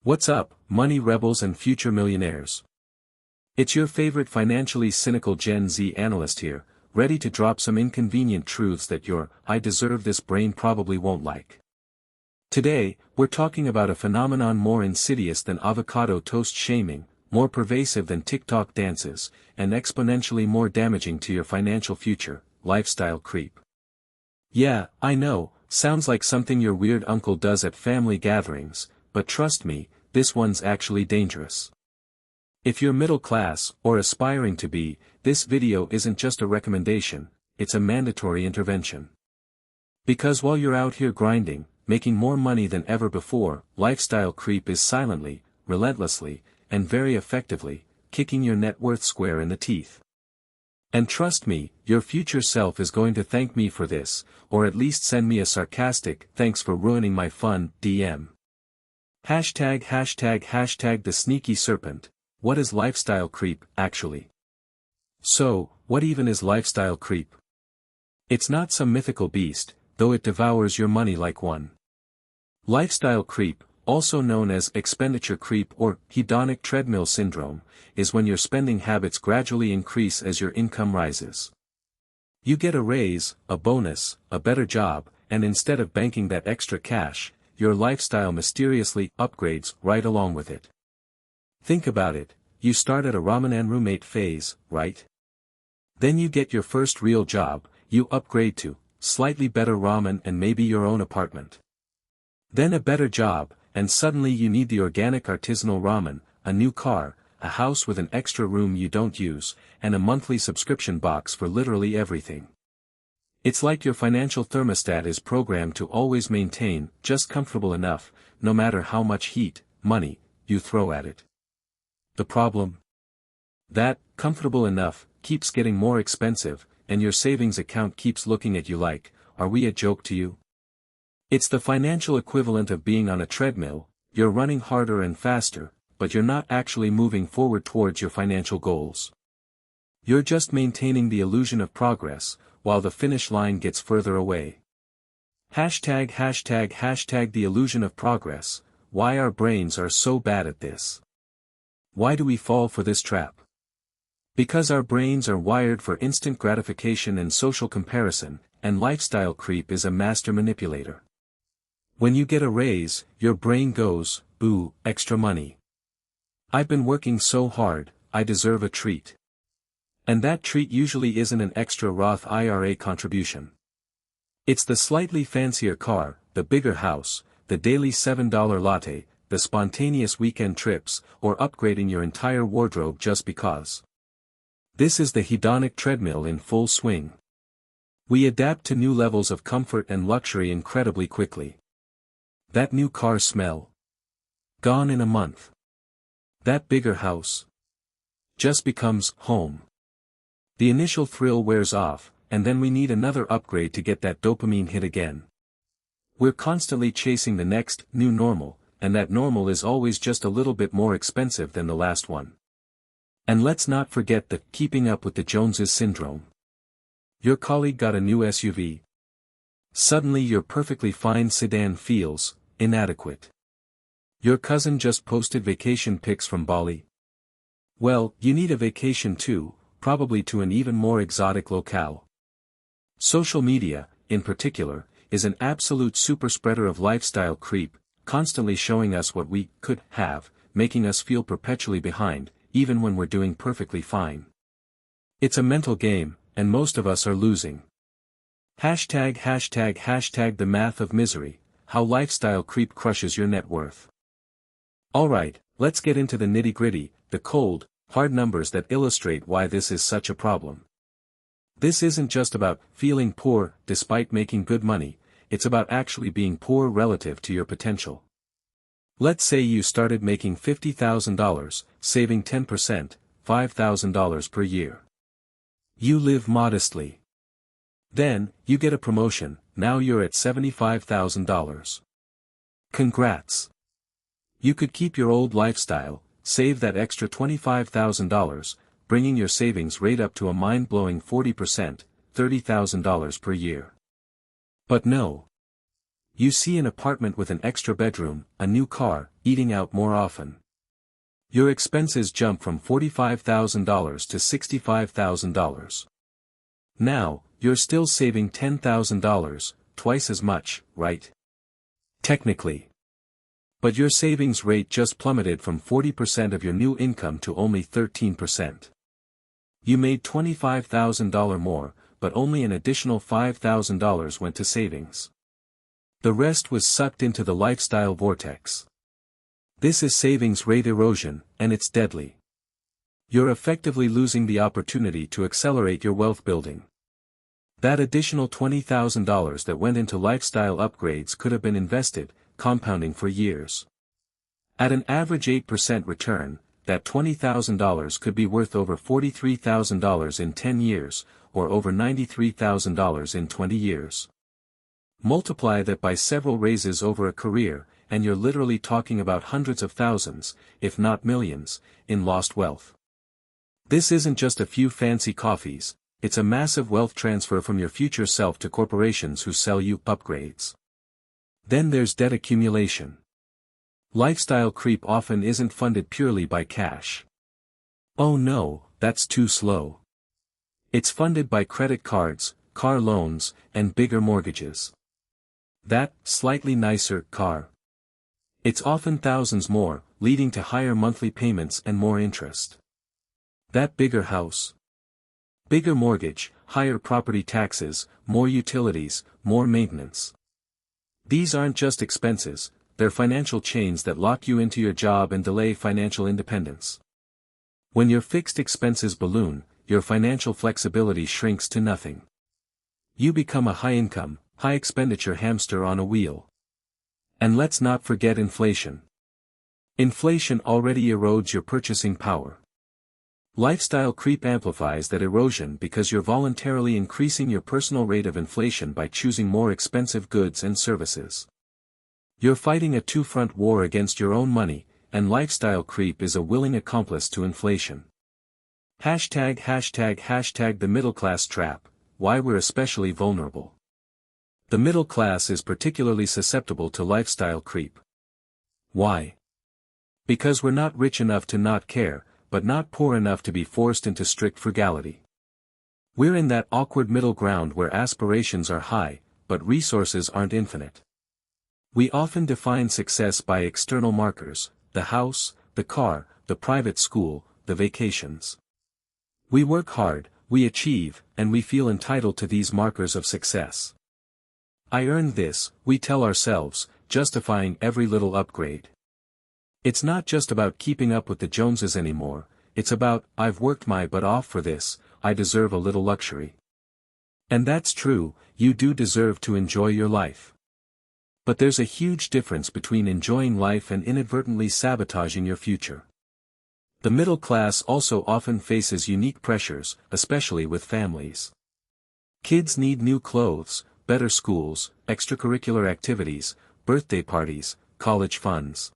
What's up, money rebels and future millionaires? It's your favorite financially cynical Gen Z analyst here, ready to drop some inconvenient truths that your "I deserve this" brain probably won't like. Today, we're talking about a phenomenon more insidious than avocado toast shaming, more pervasive than TikTok dances, and exponentially more damaging to your financial future: lifestyle creep. Yeah, I know, sounds like something your weird uncle does at family gatherings, but trust me, this one's actually dangerous. If you're middle class, or aspiring to be, this video isn't just a recommendation, it's a mandatory intervention. Because while you're out here grinding, making more money than ever before, lifestyle creep is silently, relentlessly, and very effectively, kicking your net worth square in the teeth. And trust me, your future self is going to thank me for this, or at least send me a sarcastic "thanks for ruining my fun" DM. Hashtag the sneaky serpent. What is lifestyle creep, actually? So, what even is lifestyle creep? It's not some mythical beast, though it devours your money like one. Lifestyle creep, also known as expenditure creep or hedonic treadmill syndrome, is when your spending habits gradually increase as your income rises. You get a raise, a bonus, a better job, and instead of banking that extra cash, your lifestyle mysteriously upgrades right along with it. Think about it, you start at a ramen and roommate phase, right? Then you get your first real job, you upgrade to slightly better ramen and maybe your own apartment. Then a better job, and suddenly you need the organic artisanal ramen, a new car, a house with an extra room you don't use, and a monthly subscription box for literally everything. It's like your financial thermostat is programmed to always maintain just comfortable enough, no matter how much heat, money, you throw at it. The problem? That comfortable enough keeps getting more expensive, and your savings account keeps looking at you like, are we a joke to you? It's the financial equivalent of being on a treadmill, you're running harder and faster, but you're not actually moving forward towards your financial goals. You're just maintaining the illusion of progress, while the finish line gets further away. Hashtag the illusion of progress. Why our brains are so bad at this. Why do we fall for this trap? Because our brains are wired for instant gratification and social comparison, and lifestyle creep is a master manipulator. When you get a raise, your brain goes, "Ooh, extra money. I've been working so hard, I deserve a treat." And that treat usually isn't an extra Roth IRA contribution. It's the slightly fancier car, the bigger house, the daily $7 latte, the spontaneous weekend trips, or upgrading your entire wardrobe just because. This is the hedonic treadmill in full swing. We adapt to new levels of comfort and luxury incredibly quickly. That new car smell? Gone in a month. That bigger house just becomes home. The initial thrill wears off, and then we need another upgrade to get that dopamine hit again. We're constantly chasing the next new normal, and that normal is always just a little bit more expensive than the last one. And let's not forget the keeping up with the Joneses syndrome. Your colleague got a new SUV. Suddenly your perfectly fine sedan feels inadequate. Your cousin just posted vacation pics from Bali. Well, you need a vacation too, probably to an even more exotic locale. Social media, in particular, is an absolute superspreader of lifestyle creep, constantly showing us what we could have, making us feel perpetually behind, even when we're doing perfectly fine. It's a mental game, and most of us are losing. Hashtag the math of misery, how lifestyle creep crushes your net worth. Alright, let's get into the nitty-gritty, the cold, hard numbers that illustrate why this is such a problem. This isn't just about feeling poor despite making good money, it's about actually being poor relative to your potential. Let's say you started making $50,000, saving 10%, $5,000 per year. You live modestly. Then, you get a promotion, now you're at $75,000. Congrats! You could keep your old lifestyle, save that extra $25,000, bringing your savings rate up to a mind-blowing 40%, $30,000 per year. But no. You see an apartment with an extra bedroom, a new car, eating out more often. Your expenses jump from $45,000 to $65,000. Now, you're still saving $10,000, twice as much, right? Technically. But your savings rate just plummeted from 40% of your new income to only 13%. You made $25,000 more, but only an additional $5,000 went to savings. The rest was sucked into the lifestyle vortex. This is savings rate erosion, and it's deadly. You're effectively losing the opportunity to accelerate your wealth building. That additional $20,000 that went into lifestyle upgrades could have been invested, compounding for years. At an average 8% return, that $20,000 could be worth over $43,000 in 10 years, or over $93,000 in 20 years. Multiply that by several raises over a career, and you're literally talking about hundreds of thousands, if not millions, in lost wealth. This isn't just a few fancy coffees, it's a massive wealth transfer from your future self to corporations who sell you upgrades. Then there's debt accumulation. Lifestyle creep often isn't funded purely by cash. Oh no, that's too slow. It's funded by credit cards, car loans, and bigger mortgages. That slightly nicer car. It's often thousands more, leading to higher monthly payments and more interest. That bigger house. Bigger mortgage, higher property taxes, more utilities, more maintenance. These aren't just expenses, they're financial chains that lock you into your job and delay financial independence. When your fixed expenses balloon, your financial flexibility shrinks to nothing. You become a high-income, high-expenditure hamster on a wheel. And let's not forget inflation. Inflation already erodes your purchasing power. Lifestyle creep amplifies that erosion because you're voluntarily increasing your personal rate of inflation by choosing more expensive goods and services. You're fighting a two-front war against your own money, and lifestyle creep is a willing accomplice to inflation. ### the middle class trap, why we're especially vulnerable. The middle class is particularly susceptible to lifestyle creep. Why? Because we're not rich enough to not care, but not poor enough to be forced into strict frugality. We're in that awkward middle ground where aspirations are high, but resources aren't infinite. We often define success by external markers, the house, the car, the private school, the vacations. We work hard, we achieve, and we feel entitled to these markers of success. I earned this, we tell ourselves, justifying every little upgrade. It's not just about keeping up with the Joneses anymore, it's about, I've worked my butt off for this, I deserve a little luxury. And that's true, you do deserve to enjoy your life. But there's a huge difference between enjoying life and inadvertently sabotaging your future. The middle class also often faces unique pressures, especially with families. Kids need new clothes, better schools, extracurricular activities, birthday parties, college funds.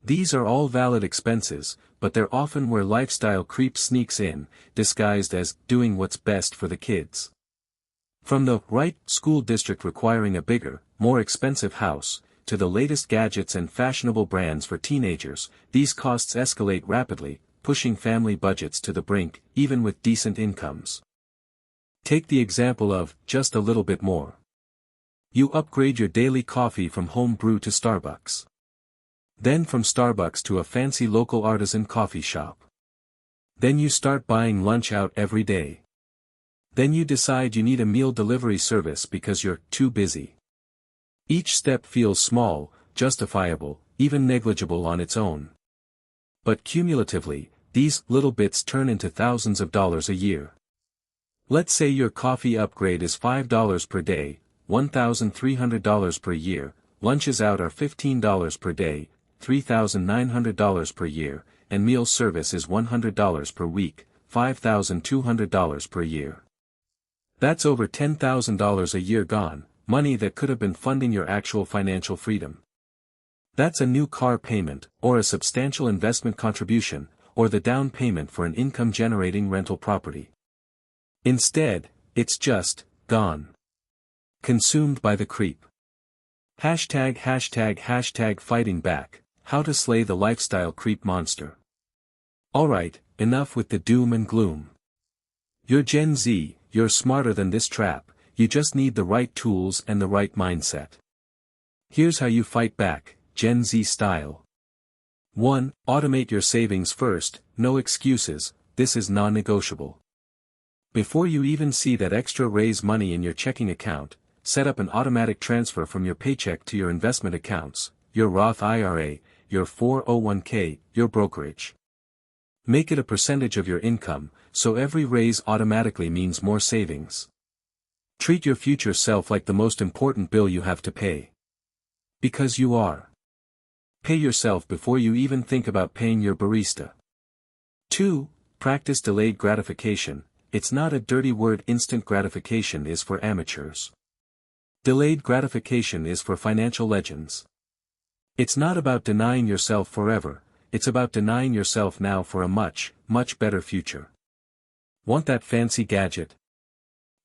These are all valid expenses, but they're often where lifestyle creep sneaks in, disguised as doing what's best for the kids. From the right school district requiring a bigger, more expensive house, to the latest gadgets and fashionable brands for teenagers, these costs escalate rapidly, pushing family budgets to the brink, even with decent incomes. Take the example of, just a little bit more. You upgrade your daily coffee from home brew to Starbucks. Then from Starbucks to a fancy local artisan coffee shop. Then you start buying lunch out every day. Then you decide you need a meal delivery service because you're too busy. Each step feels small, justifiable, even negligible on its own. But cumulatively, these little bits turn into thousands of dollars a year. Let's say your coffee upgrade is $5 per day, $1,300 per year, lunches out are $15 per day, $3,900 per year, and meal service is $100 per week, $5,200 per year. That's over $10,000 a year gone, money that could have been funding your actual financial freedom. That's a new car payment, or a substantial investment contribution, or the down payment for an income-generating rental property. Instead, it's just gone. Consumed by the creep. Hashtag fighting back, how to slay the lifestyle creep monster. Alright, enough with the doom and gloom. You're Gen Z, you're smarter than this trap, you just need the right tools and the right mindset. Here's how you fight back, Gen Z style. 1. Automate your savings first, no excuses, this is non-negotiable. Before you even see that extra raise money in your checking account, set up an automatic transfer from your paycheck to your investment accounts, your Roth IRA, your 401k, your brokerage. Make it a percentage of your income, so every raise automatically means more savings. Treat your future self like the most important bill you have to pay. Because you are. Pay yourself before you even think about paying your barista. 2. Practice delayed gratification. It's not a dirty word. Instant gratification is for amateurs. Delayed gratification is for financial legends. It's not about denying yourself forever, it's about denying yourself now for a much, much better future. Want that fancy gadget?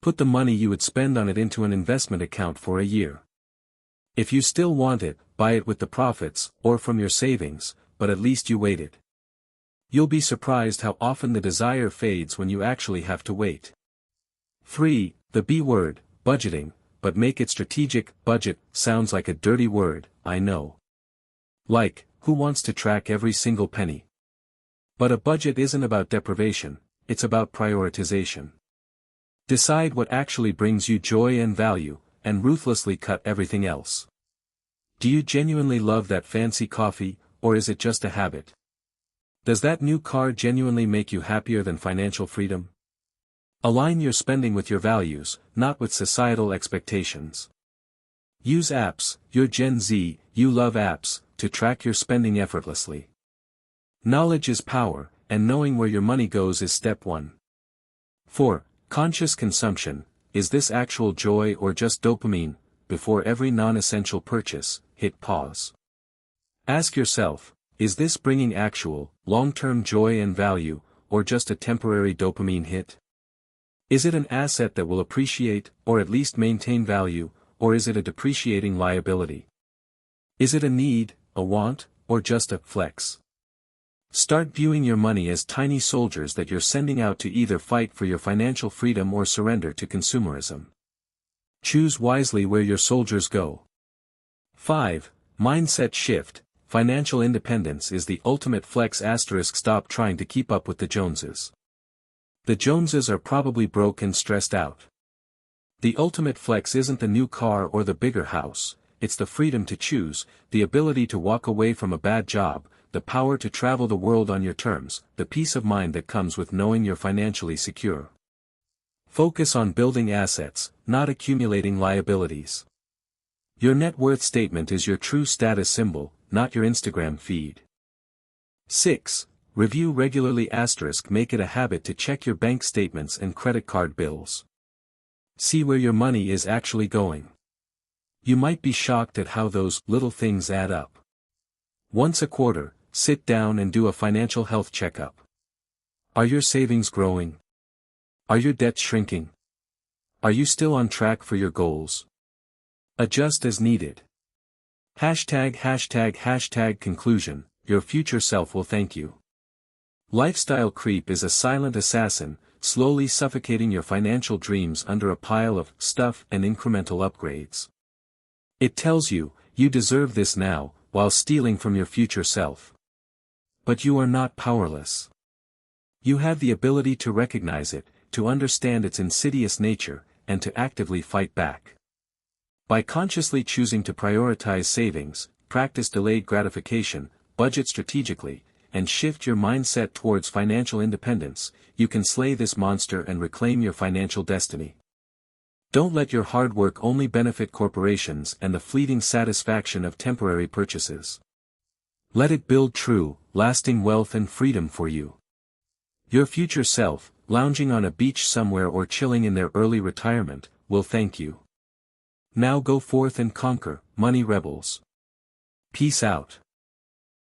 Put the money you would spend on it into an investment account for a year. If you still want it, buy it with the profits, or from your savings, but at least you waited. You'll be surprised how often the desire fades when you actually have to wait. 3. The B word, budgeting, but make it strategic. Budget sounds like a dirty word, I know. Like, who wants to track every single penny? But a budget isn't about deprivation, it's about prioritization. Decide what actually brings you joy and value, and ruthlessly cut everything else. Do you genuinely love that fancy coffee, or is it just a habit? Does that new car genuinely make you happier than financial freedom? Align your spending with your values, not with societal expectations. Use apps, you're Gen Z, you love apps, to track your spending effortlessly. Knowledge is power, and knowing where your money goes is step 1. 4. Conscious consumption. Is this actual joy or just dopamine? Before every non-essential purchase, hit pause. Ask yourself, is this bringing actual, long-term joy and value, or just a temporary dopamine hit? Is it an asset that will appreciate, or at least maintain value, or is it a depreciating liability? Is it a need, a want, or just a flex? Start viewing your money as tiny soldiers that you're sending out to either fight for your financial freedom or surrender to consumerism. Choose wisely where your soldiers go. 5. Mindset shift. Financial independence is the ultimate flex. Stop trying to keep up with the Joneses. The Joneses are probably broke and stressed out. The ultimate flex isn't the new car or the bigger house, it's the freedom to choose, the ability to walk away from a bad job, the power to travel the world on your terms, the peace of mind that comes with knowing you're financially secure. Focus on building assets, not accumulating liabilities. Your net worth statement is your true status symbol, not your Instagram feed. 6. Review regularly. Make it a habit to check your bank statements and credit card bills. See where your money is actually going. You might be shocked at how those little things add up. Once a quarter, sit down and do a financial health checkup. Are your savings growing? Are your debts shrinking? Are you still on track for your goals? Adjust as needed. Hashtag conclusion, your future self will thank you. Lifestyle creep is a silent assassin, slowly suffocating your financial dreams under a pile of stuff and incremental upgrades. It tells you, you deserve this now, while stealing from your future self. But you are not powerless. You have the ability to recognize it, to understand its insidious nature, and to actively fight back. By consciously choosing to prioritize savings, practice delayed gratification, budget strategically, and shift your mindset towards financial independence, you can slay this monster and reclaim your financial destiny. Don't let your hard work only benefit corporations and the fleeting satisfaction of temporary purchases. Let it build true, lasting wealth and freedom for you. Your future self, lounging on a beach somewhere or chilling in their early retirement, will thank you. Now go forth and conquer, money rebels. Peace out.